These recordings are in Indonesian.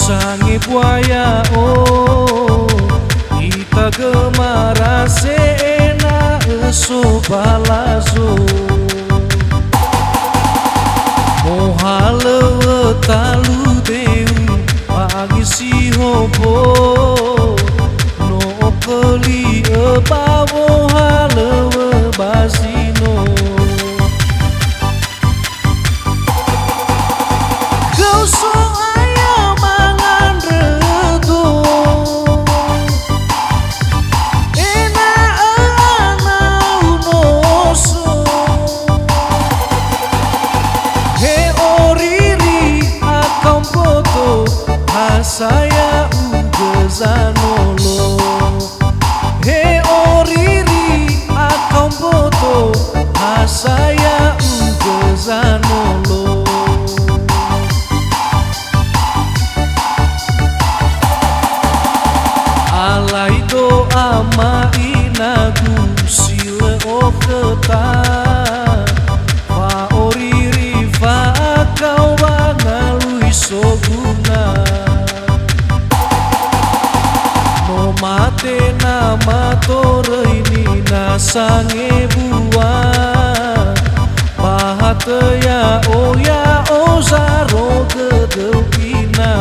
sangi buaya oh ita gemara seena eso balazo mohale talu deu pagi si hobo no keli bawo hale basino kau so ayam mangan rego enak anau noso he oriri akam foto hasaya ugezanolo he oriri akam foto hasaya ugezanolo alai doa mainagu sile oketa fa oriri fa kau bangalui soguna no mate nama toreini nasange bua pahat ya o zaro gedepina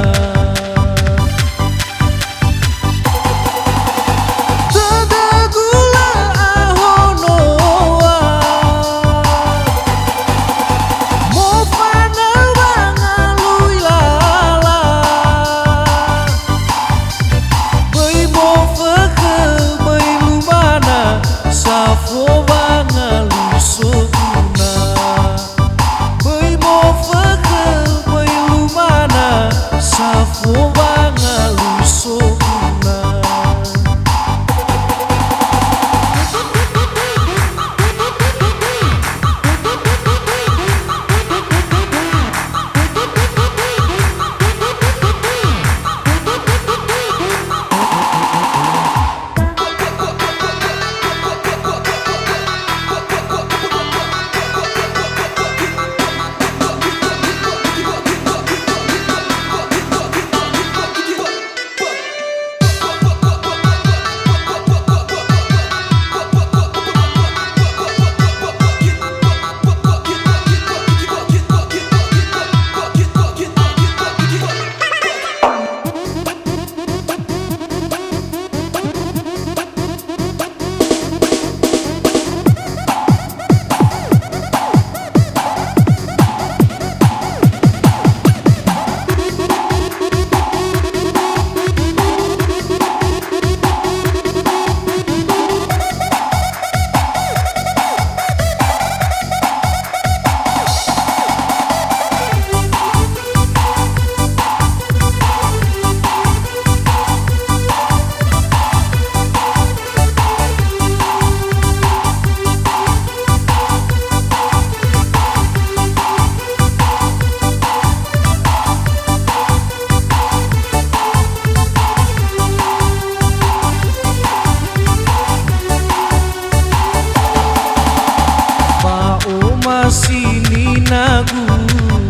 sini nagu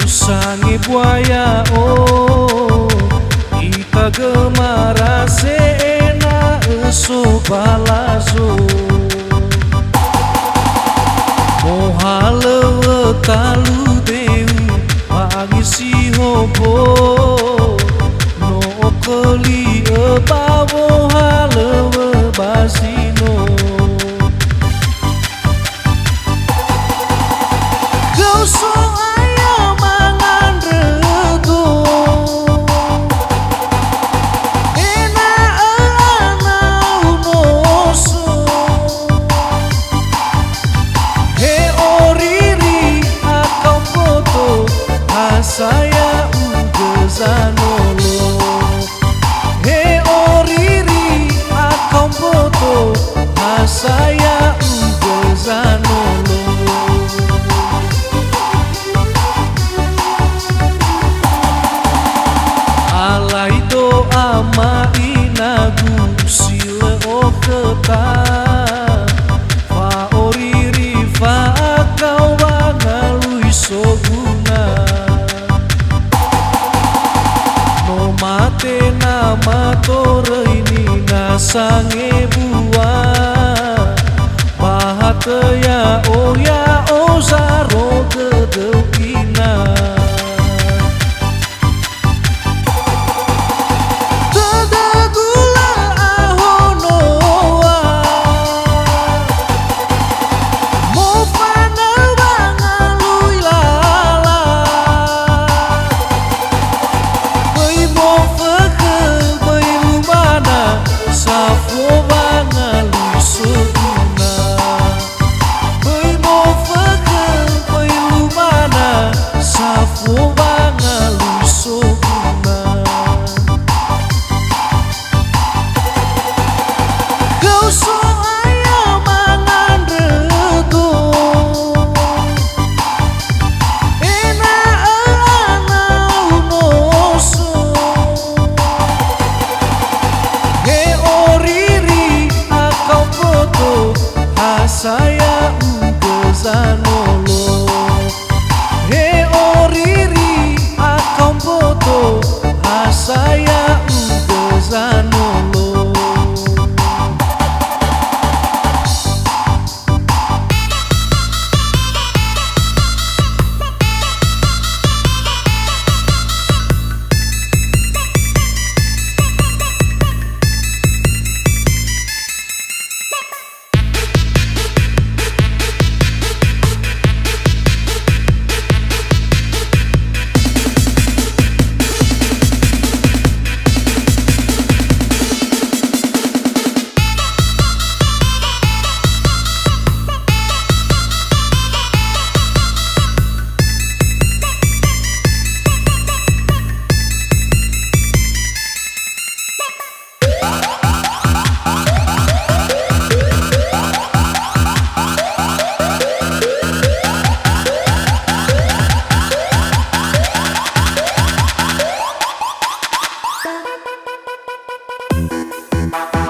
sangi buaya oh ita gemara seena eso balazo mohale talu deu pagi si hobo no keli bawo hale basino kau so ayam mangan rego enak anau noso he oriri akam foto hasaya ugezanolo he oriri akam foto hasaya ugezanolo alai doa mainagu sile oketa fa oriri fa kau bangalui soguna no mate nama toreini nasange buah bahatya oya ozaro gedepina tedagula ahonoa mofana bangalui lala bai mofeke bai lumana safo bangalui suguna bai mofeke bai lumana safo bangalui suguna kau so ayam mangan rego ena ana unoso he oriri akau foto asaya ugezanolo he oriri akau foto asaya ugezanolo. Bye.